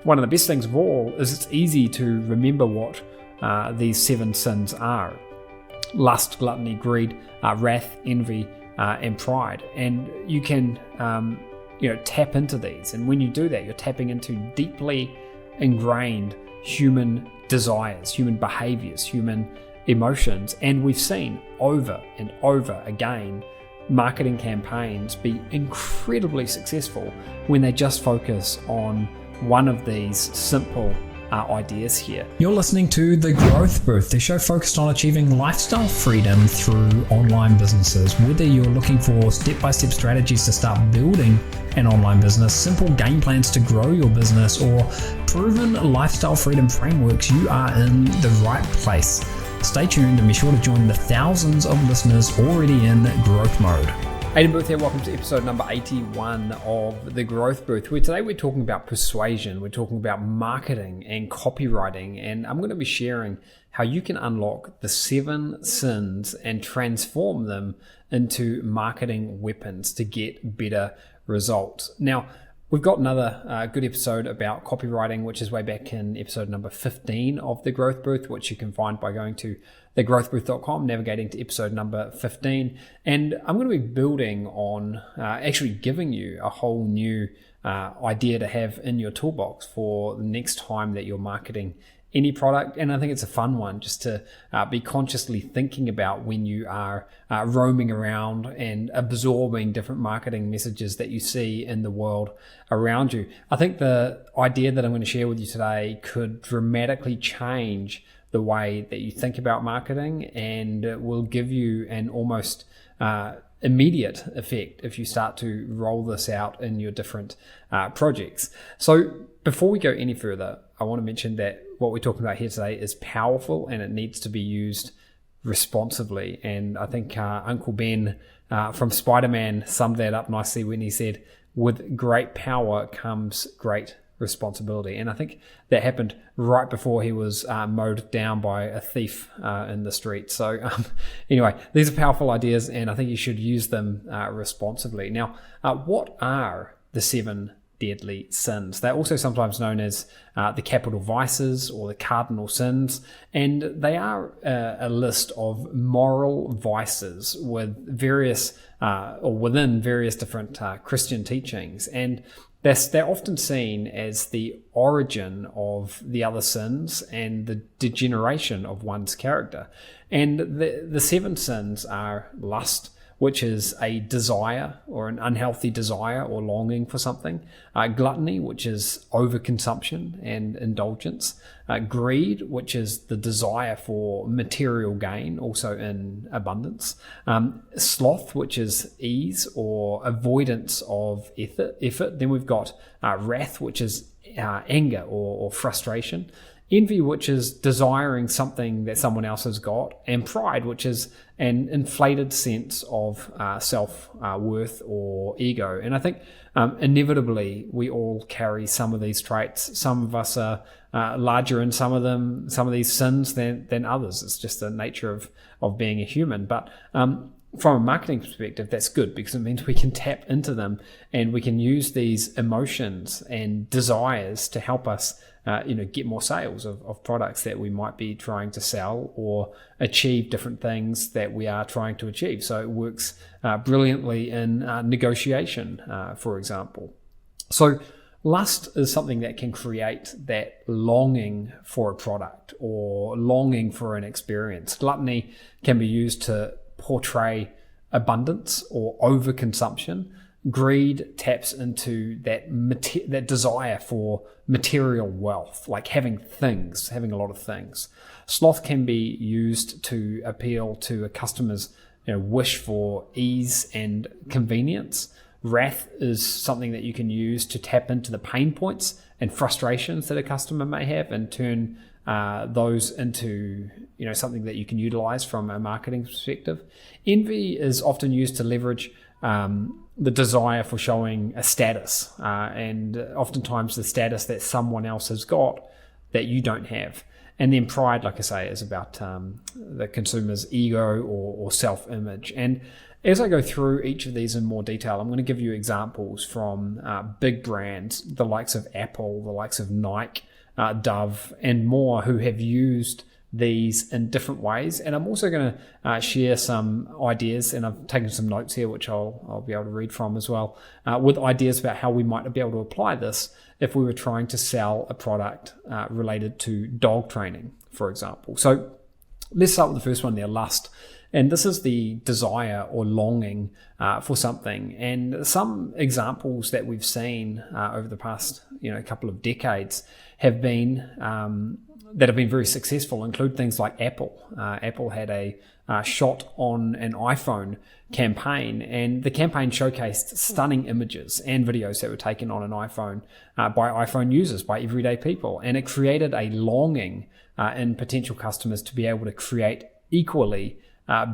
one of the best things of all is it's easy to remember what these 7 sins are: lust, gluttony, greed, wrath, envy, and pride. And you can tap into these. And when you do that, you're tapping into deeply ingrained human desires, human behaviors, human emotions. And we've seen over and over again marketing campaigns be incredibly successful when they just focus on one of these simple ideas here. You're listening to The Growth Booth, the show focused on achieving lifestyle freedom through online businesses. Whether you're looking for step-by-step strategies to start building an online business, simple game plans to grow your business, or proven lifestyle freedom frameworks, you are in the right place. Stay tuned and be sure to join the thousands of listeners already in growth mode. Aidan Booth here, welcome to episode number 81 of The Growth Booth, where today we're talking about persuasion, we're talking about marketing and copywriting, and I'm going to be sharing how you can unlock the 7 sins and transform them into marketing weapons to get better results. Now, we've got another good episode about copywriting, which is way back in episode number 15 of The Growth Booth, which you can find by going to thegrowthbooth.com, navigating to episode number 15. And I'm going to be building on actually giving you a whole new idea to have in your toolbox for the next time that you're marketing any product. And I think it's a fun one just to be consciously thinking about when you are roaming around and absorbing different marketing messages that you see in the world around you. I think the idea that I'm going to share with you today could dramatically change the way that you think about marketing, and it will give you an almost immediate effect if you start to roll this out in your different projects. So before we go any further, I want to mention that what we're talking about here today is powerful and it needs to be used responsibly. And I think Uncle Ben from Spider-Man summed that up nicely when he said, "With great power comes great responsibility." And I think that happened right before he was mowed down by a thief in the street. So anyway, these are powerful ideas and I think you should use them responsibly. Now, what are the 7 deadly sins? They're also sometimes known as the capital vices or the cardinal sins, and they are a list of moral vices with various or within various different Christian teachings, and they're often seen as the origin of the other sins and the degeneration of one's character. And the 7 sins are lust, which is a desire or an unhealthy desire or longing for something. Gluttony, which is overconsumption and indulgence. Greed, which is the desire for material gain, also in abundance. Sloth, which is ease or avoidance of effort. Then we've got wrath, which is anger or frustration. Envy, which is desiring something that someone else has got, and pride, which is an inflated sense of self-worth or ego. And I think inevitably we all carry some of these traits. Some of us are larger in some of these sins than others. It's just the nature of being a human. But from a marketing perspective, that's good because it means we can tap into them and we can use these emotions and desires to help us get more sales of products that we might be trying to sell or achieve different things that we are trying to achieve. So it works brilliantly in negotiation, for example. So lust is something that can create that longing for a product or longing for an experience. Gluttony can be used to portray abundance or overconsumption. Greed taps into that desire for material wealth, like having a lot of things. Sloth can be used to appeal to a customer's wish for ease and convenience. Wrath is something that you can use to tap into the pain points and frustrations that a customer may have and turn those into something that you can utilize from a marketing perspective. Envy is often used to leverage the desire for showing a status, and oftentimes the status that someone else has got that you don't have. And then pride, like I say, is about the consumer's ego or self-image. And As I go through each of these in more detail, I'm going to give you examples from big brands, the likes of Apple, the likes of Nike, Dove, and more, who have used these in different ways. And I'm also going to share some ideas, and I've taken some notes here which I'll be able to read from as well, with ideas about how we might be able to apply this if we were trying to sell a product related to dog training, for example. So let's start with the first one there, lust. And this is the desire or longing for something. And some examples that we've seen over the past couple of decades have been that have been very successful include things like Apple. Apple had a shot on an iPhone campaign, and the campaign showcased stunning images and videos that were taken on an iPhone by iPhone users, by everyday people. And it created a longing in potential customers to be able to create equally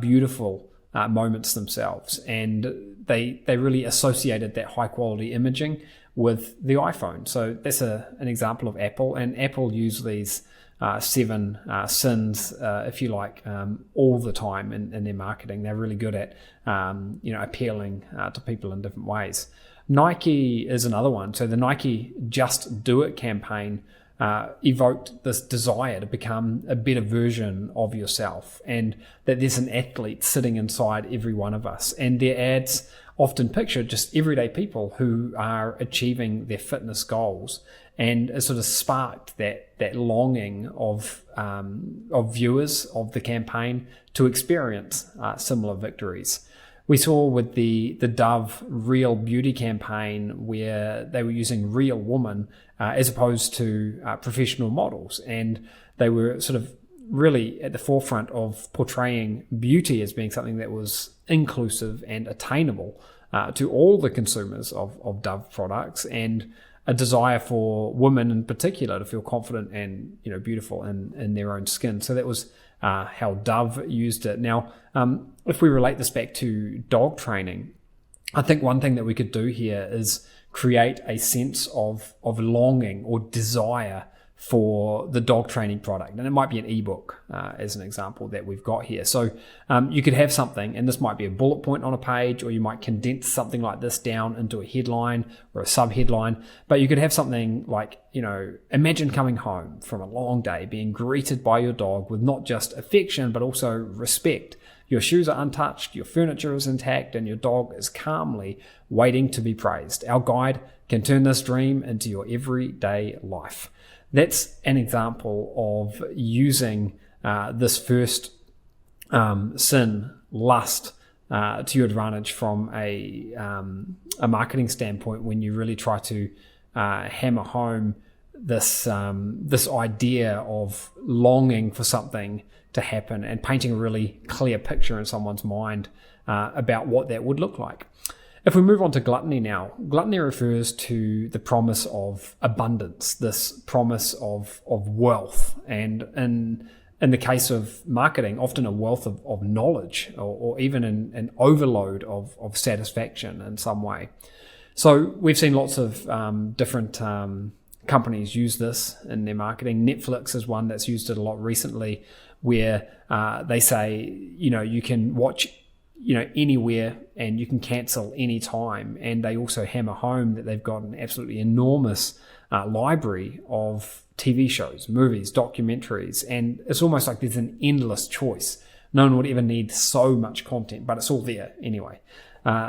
beautiful moments themselves, and they really associated that high quality imaging with the iPhone. So that's an example of Apple, and Apple use these 7 sins, if you like, all the time in their marketing. They're really good at appealing to people in different ways. Nike is another one. So the Nike Just Do It campaign evoked this desire to become a better version of yourself, and that there's an athlete sitting inside every one of us. And their ads often picture just everyday people who are achieving their fitness goals, and it sort of sparked that longing of viewers of the campaign to experience similar victories. We saw with the Dove Real Beauty campaign, where they were using real women as opposed to professional models. And they were sort of really at the forefront of portraying beauty as being something that was inclusive and attainable to all the consumers of Dove products, and a desire for women in particular to feel confident and beautiful in their own skin. So that was how Dove used it. Now, if we relate this back to dog training, I think one thing that we could do here is create a sense of longing or desire for the dog training product. And it might be an ebook as an example that we've got here. So you could have something, and this might be a bullet point on a page, or you might condense something like this down into a headline or a sub-headline. But you could have something like, imagine coming home from a long day, being greeted by your dog with not just affection, but also respect. Your shoes are untouched, your furniture is intact, and your dog is calmly waiting to be praised. Our guide can turn this dream into your everyday life. That's an example of using this first sin, lust, to your advantage from a marketing standpoint, when you really try to hammer home this idea of longing for something to happen and painting a really clear picture in someone's mind about what that would look like. If we move on to gluttony now, gluttony refers to the promise of abundance, this promise of wealth, and in the case of marketing, often a wealth of knowledge, or even an overload of satisfaction in some way. So we've seen lots of different companies use this in their marketing. Netflix is one that's used it a lot recently, where they say, you can watch anywhere and you can cancel anytime. And they also hammer home that they've got an absolutely enormous library of TV shows, movies, documentaries, and it's almost like there's an endless choice. No one would ever need so much content, but it's all there anyway.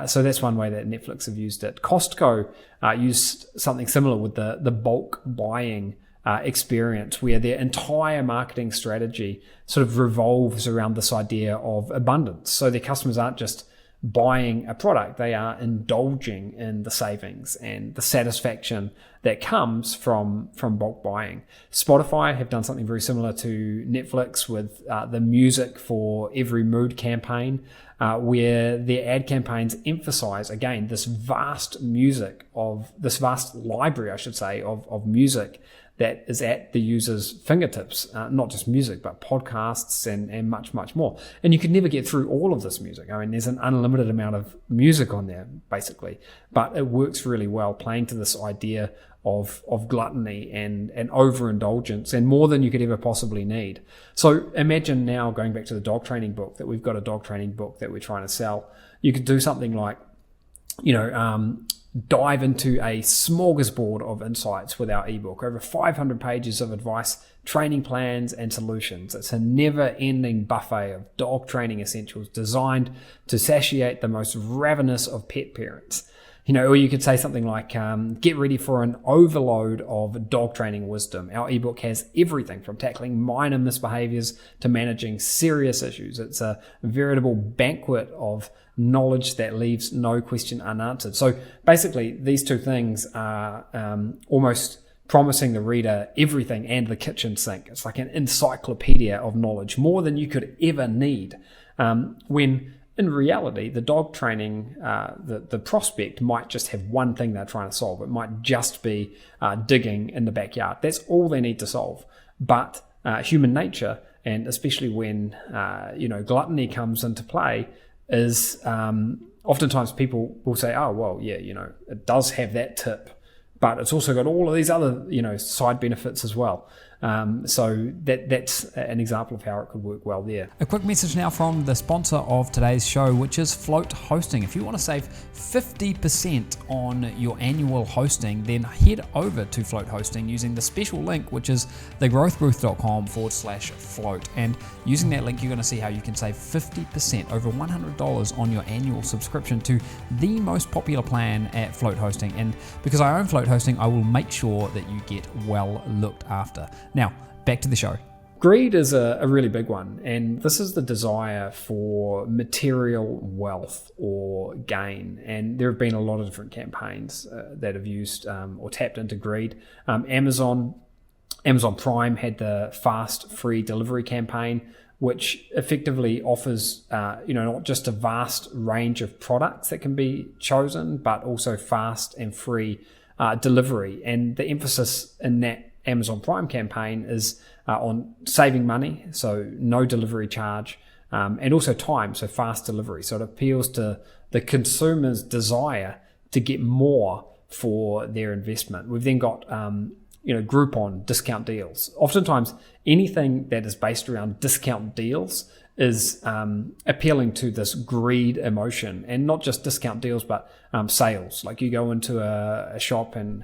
So that's one way that Netflix have used it. Costco used something similar with the bulk buying experience, where their entire marketing strategy sort of revolves around this idea of abundance. So their customers aren't just buying a product, they are indulging in the savings and the satisfaction that comes from bulk buying. Spotify have done something very similar to Netflix with the Music for Every Mood campaign, where their ad campaigns emphasize, again, this vast library, I should say, of music that is at the user's fingertips, not just music, but podcasts and much, much more. And you could never get through all of this music. I mean, there's an unlimited amount of music on there, basically. But it works really well, playing to this idea of gluttony and overindulgence, and more than you could ever possibly need. So imagine now, going back to the dog training book, that we've got a dog training book that we're trying to sell. you could do something like, dive into a smorgasbord of insights with our ebook, over 500 pages of advice, training plans, and solutions. It's a never-ending buffet of dog training essentials designed to satiate the most ravenous of pet parents. Or you could say something like, get ready for an overload of dog training wisdom. Our ebook has everything from tackling minor misbehaviors to managing serious issues. It's a veritable banquet of knowledge that leaves no question unanswered. So basically, these two things are almost promising the reader everything and the kitchen sink. It's like an encyclopedia of knowledge, more than you could ever need. When in reality, the dog training, the prospect might just have one thing they're trying to solve. It might just be digging in the backyard. That's all they need to solve. But human nature, and especially when gluttony comes into play, is oftentimes people will say, oh, well, yeah, it does have that tip, but it's also got all of these other, side benefits as well. So that's an example of how it could work well there. A quick message now from the sponsor of today's show, which is Float Hosting. If you want to save 50% on your annual hosting, then head over to Float Hosting using the special link, which is thegrowthbooth.com/float. And using that link, you're going to see how you can save 50%, over $100 on your annual subscription to the most popular plan at Float Hosting. And because I own Float Hosting, I will make sure that you get well looked after. Now, back to the show. Greed is a really big one, and this is the desire for material wealth or gain. And there have been a lot of different campaigns that have used or tapped into greed. Amazon Prime had the fast free delivery campaign, which effectively offers not just a vast range of products that can be chosen, but also fast and free delivery. And the emphasis in that Amazon Prime campaign is on saving money, so no delivery charge, and also time, so fast delivery. So it appeals to the consumer's desire to get more for their investment. We've then got Groupon discount deals. Oftentimes, anything that is based around discount deals is appealing to this greed emotion, and not just discount deals, but sales. Like you go into a shop and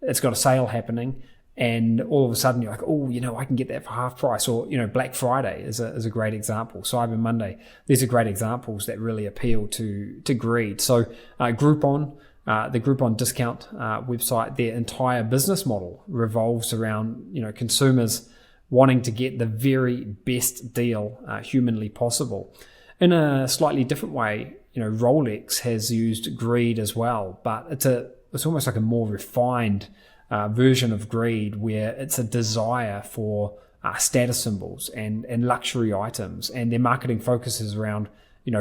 it's got a sale happening, and all of a sudden you're like, oh, I can get that for half price. Or, Black Friday is a great example. Cyber Monday. These are great examples that really appeal to greed. So Groupon, the Groupon discount website, their entire business model revolves around, consumers wanting to get the very best deal humanly possible. In a slightly different way, Rolex has used greed as well, but it's almost like a more refined version of greed, where it's a desire for status symbols and luxury items, and their marketing focuses around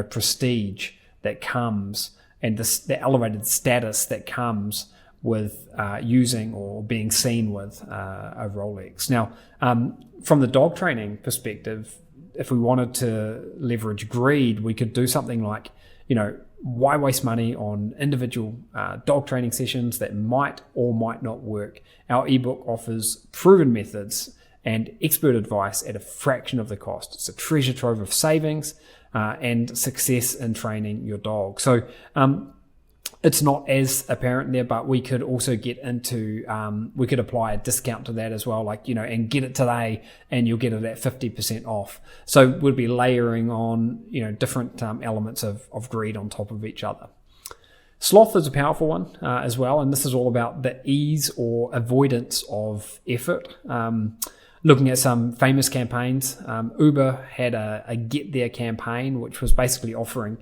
prestige that comes, and the elevated status that comes with using or being seen with a Rolex. Now, from the dog training perspective, if we wanted to leverage greed, we could do something like, why waste money on individual dog training sessions that might or might not work? Our ebook offers proven methods and expert advice at a fraction of the cost. It's a treasure trove of savings and success in training your dog. So it's not as apparent there, but we could also get into, we could apply a discount to that as well, like, and get it today and you'll get it at 50% off. So we'll be layering on, different elements of greed on top of each other. Sloth is a powerful one as well, and this is all about the ease or avoidance of effort. Looking at some famous campaigns, Uber had a Get There campaign, which was basically offering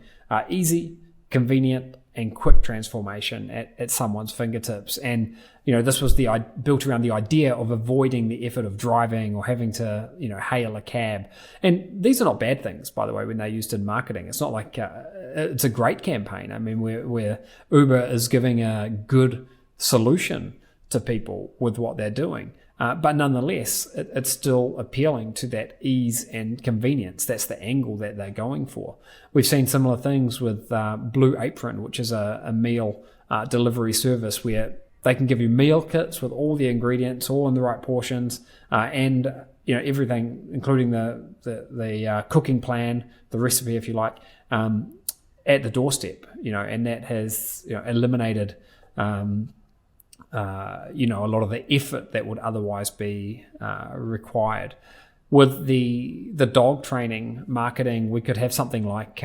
easy, convenient, and quick transformation at someone's fingertips. And, this was built around the idea of avoiding the effort of driving or having to, hail a cab. And these are not bad things, by the way, when they're used in marketing. It's not like it's a great campaign. I mean, where Uber is giving a good solution to people with what they're doing. But nonetheless, it's still appealing to that ease and convenience. That's the angle that they're going for. We've seen similar things with Blue Apron, which is a meal delivery service where they can give you meal kits with all the ingredients, all in the right portions, and everything, including the cooking plan, the recipe, if you like, at the doorstep, and that has eliminated a lot of the effort that would otherwise be required. With the dog training marketing, we could have something like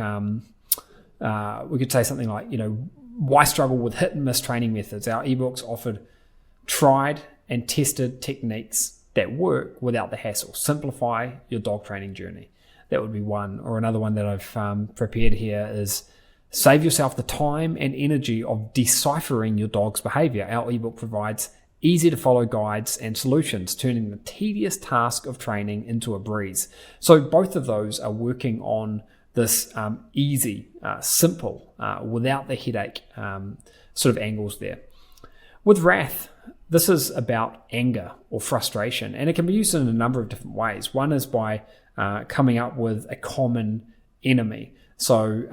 why struggle with hit and miss training methods? Our ebooks offered tried and tested techniques that work without the hassle. Simplify your dog training journey. That would be one. Or another one that I've prepared here is save yourself the time and energy of deciphering your dog's behavior. Our ebook provides easy to follow guides and solutions, turning the tedious task of training into a breeze. So both of those are working on this easy, simple, without the headache sort of angles there. With wrath, this is about anger or frustration, and it can be used in a number of different ways. One is by coming up with a common enemy. So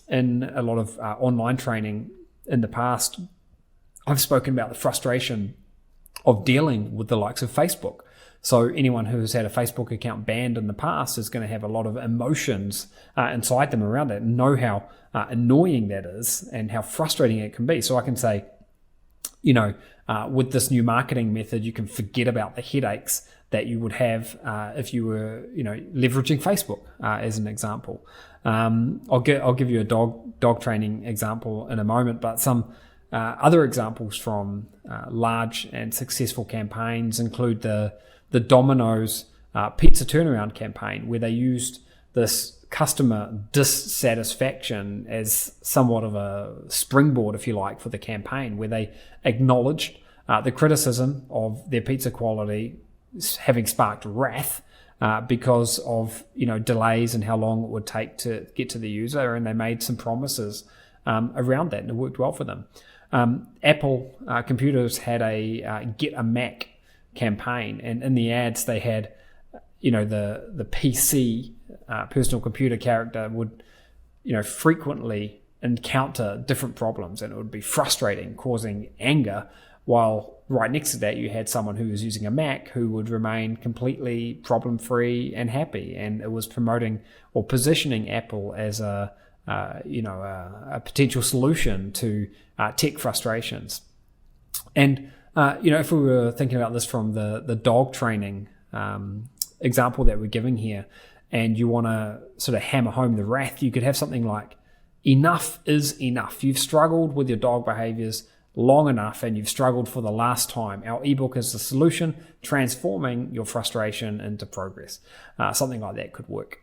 in a lot of online training in the past, I've spoken about the frustration of dealing with the likes of Facebook. So anyone who has had a Facebook account banned in the past is going to have a lot of emotions inside them around it, and know how annoying that is and how frustrating it can be. So I can say, with this new marketing method, you can forget about the headaches that you would have if you were, leveraging Facebook as an example. I'll give you a dog training example in a moment, but some other examples from large and successful campaigns include the Domino's pizza turnaround campaign, where they used this customer dissatisfaction as somewhat of a springboard, if you like, for the campaign, where they acknowledged the criticism of their pizza quality having sparked wrath because of delays and how long it would take to get to the user, and they made some promises around that, and it worked well for them. Apple computers had a Get a Mac campaign, and in the ads they had the PC personal computer character would frequently encounter different problems, and it would be frustrating, causing anger, while right next to that you had someone who was using a Mac who would remain completely problem-free and happy. And it was promoting or positioning Apple as a potential solution to tech frustrations. And if we were thinking about this from the dog training example that we're giving here, and you want to sort of hammer home the wrath, you could have something like, enough is enough. You've struggled with your dog behaviors long enough, and you've struggled for the last time. Our ebook is the solution, transforming your frustration into progress. Something like that could work.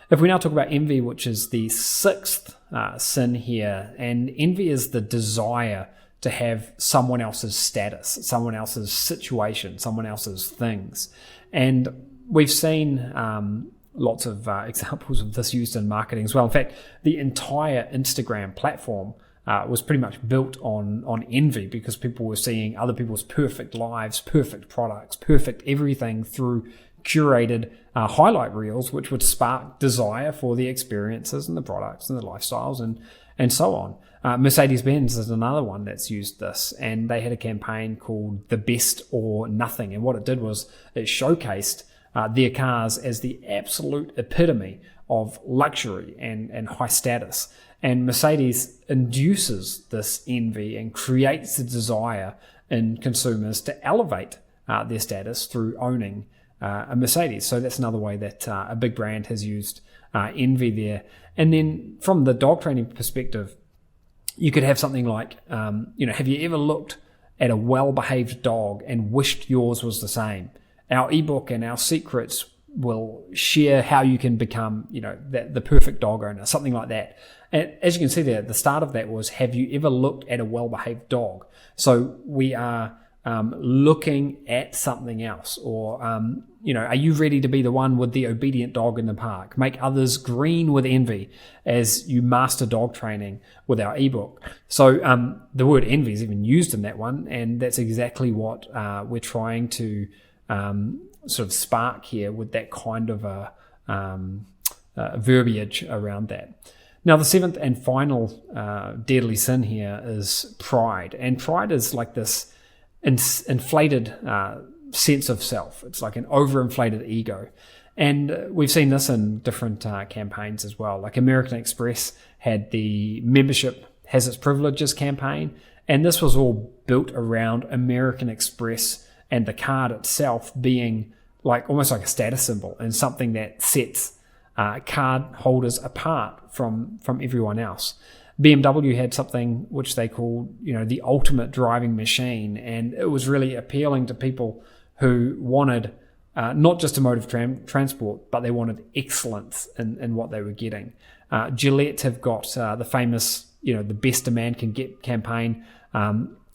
If we now talk about envy, which is the sixth sin here, and envy is the desire to have someone else's status, someone else's situation, someone else's things. And we've seen lots of examples of this used in marketing as well. In fact, the entire Instagram platform was pretty much built on envy, because people were seeing other people's perfect lives, perfect products, perfect everything through curated highlight reels, which would spark desire for the experiences and the products and the lifestyles and so on. Mercedes-Benz is another one that's used this, and they had a campaign called The Best or Nothing. And what it did was it showcased their cars as the absolute epitome of luxury and high status. And Mercedes induces this envy and creates a desire in consumers to elevate their status through owning a Mercedes. So that's another way that a big brand has used envy there. And then from the dog training perspective, you could have something like, have you ever looked at a well-behaved dog and wished yours was the same? Our ebook and our secrets will share how you can become, the perfect dog owner, something like that. And as you can see there, the start of that was, have you ever looked at a well-behaved dog? So we are looking at something else, or, are you ready to be the one with the obedient dog in the park? Make others green with envy as you master dog training with our ebook. So the word envy is even used in that one, and that's exactly what we're trying to sort of spark here with that kind of a verbiage around that. Now, the seventh and final deadly sin here is pride. And pride is like this inflated sense of self. It's like an overinflated ego. And we've seen this in different campaigns as well. Like American Express had the membership has its privileges campaign, and this was all built around American Express and the card itself being like almost like a status symbol and something that sets card holders apart from everyone else. BMW had something which they called, the ultimate driving machine, and it was really appealing to people who wanted not just a mode of transport, but they wanted excellence in what they were getting. Gillette have got the famous, the best a man can get campaign,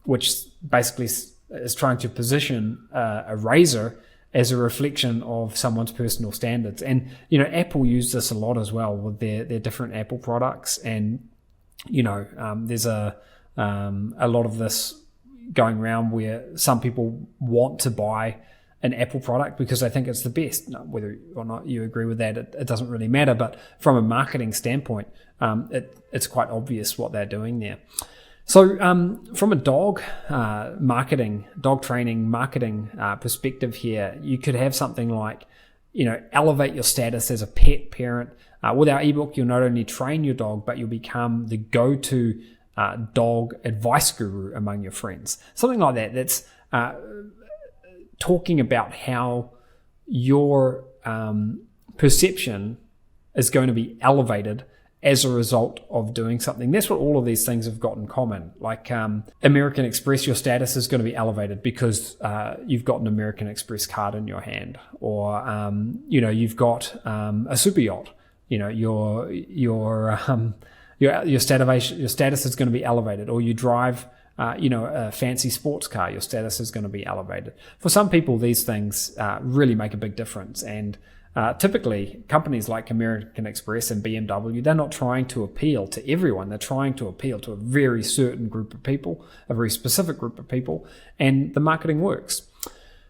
which basically is trying to position a razor as a reflection of someone's personal standards. And, Apple use this a lot as well with their different Apple products. And, there's a lot of this going around where some people want to buy an Apple product because they think it's the best. Now, whether or not you agree with that, it doesn't really matter. But from a marketing standpoint, it's quite obvious what they're doing there. So from a dog training marketing perspective here, you could have something like, elevate your status as a pet parent. With our ebook, you'll not only train your dog, but you'll become the go-to dog advice guru among your friends. Something like that. That's talking about how your perception is going to be elevated as a result of doing something. That's what all of these things have got in common. Like American Express, your status is going to be elevated because you've got an American Express card in your hand, or you've got a super yacht. Your status is going to be elevated, or you drive a fancy sports car, your status is going to be elevated. For some people, these things really make a big difference. And typically, companies like American Express and BMW, they're not trying to appeal to everyone. They're trying to appeal to a very certain group of people, a very specific group of people, and the marketing works.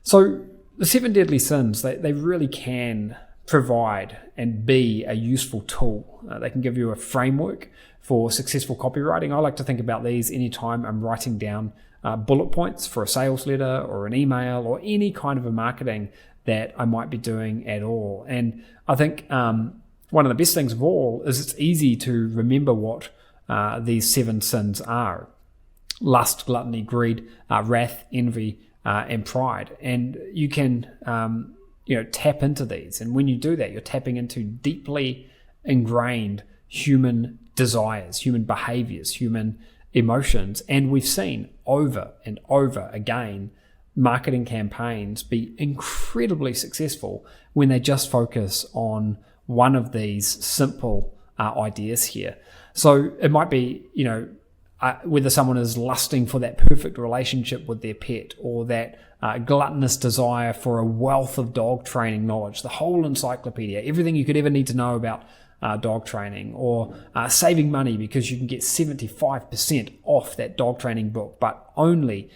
So the 7 deadly sins, they really can provide and be a useful tool. They can give you a framework for successful copywriting. I like to think about these anytime I'm writing down bullet points for a sales letter or an email or any kind of a marketing that I might be doing at all. And I think one of the best things of all is it's easy to remember what these 7 sins are: lust, gluttony, greed, wrath, envy, and pride. And you can tap into these. And when you do that, you're tapping into deeply ingrained human desires, human behaviors, human emotions. And we've seen over and over again marketing campaigns be incredibly successful when they just focus on one of these simple ideas here. So it might be, whether someone is lusting for that perfect relationship with their pet, or that gluttonous desire for a wealth of dog training knowledge, the whole encyclopedia, everything you could ever need to know about dog training, or saving money because you can get 75% off that dog training book, but only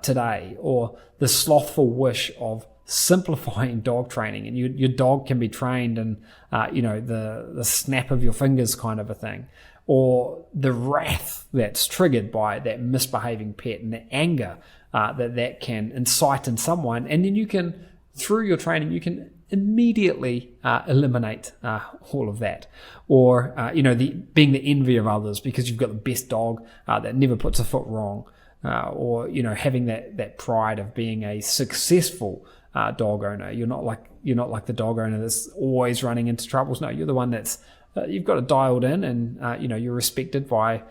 today, or the slothful wish of simplifying dog training, and your dog can be trained in the snap of your fingers kind of a thing, or the wrath that's triggered by that misbehaving pet and the anger that can incite in someone. And then you can, through your training, you can immediately eliminate all of that. Or being the envy of others because you've got the best dog that never puts a foot wrong, or having that pride of being a successful dog owner. You're not like the dog owner that's always running into troubles. No, you're the one that's you've got it dialed in, and you're respected by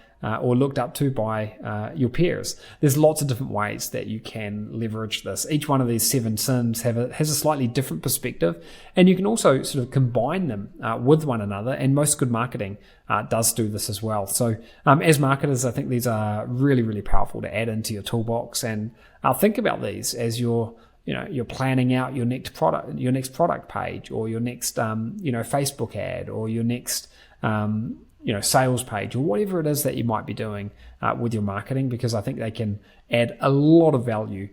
or looked up to by your peers. There's lots of different ways that you can leverage this. Each one of these 7 sins has a slightly different perspective, and you can also sort of combine them with one another, and most good marketing does do this as well. So as marketers, I think these are really, really powerful to add into your toolbox, and think about these as you're planning out your next product page, or your next Facebook ad, or your next sales page, or whatever it is that you might be doing with your marketing, because I think they can add a lot of value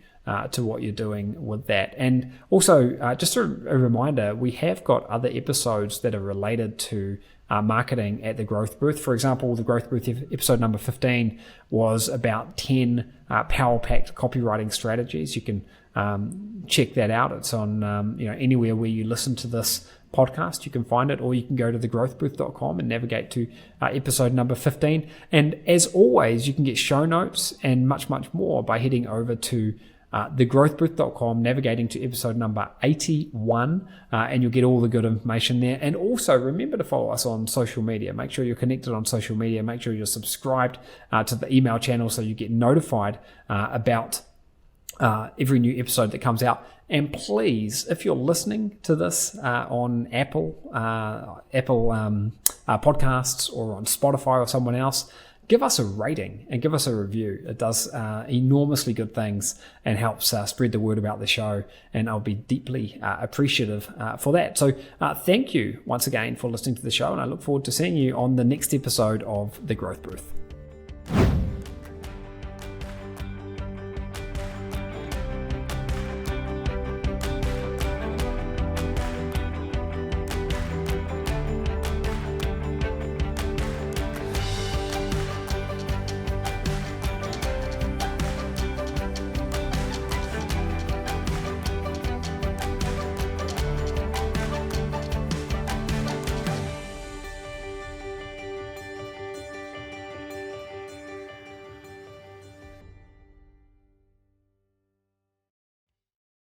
to what you're doing with that. And also, just a reminder, we have got other episodes that are related to marketing at the Growth Booth. For example, the Growth Booth episode number 15 was about 10 power-packed copywriting strategies. You can check that out. It's on anywhere where you listen to this podcast, you can find it, or you can go to thegrowthbooth.com and navigate to episode number 15. And as always, you can get show notes and much more by heading over to thegrowthbooth.com, navigating to episode number 81, and you'll get all the good information there. And also remember to follow us on social media. Make sure you're connected on social media. Make sure you're subscribed to the email channel so you get notified about every new episode that comes out. And please, if you're listening to this on Apple podcasts or on Spotify or someone else, give us a rating and give us a review. It does enormously good things and helps spread the word about the show, and I'll be deeply appreciative for that. So thank you once again for listening to the show, and I look forward to seeing you on the next episode of The Growth Booth.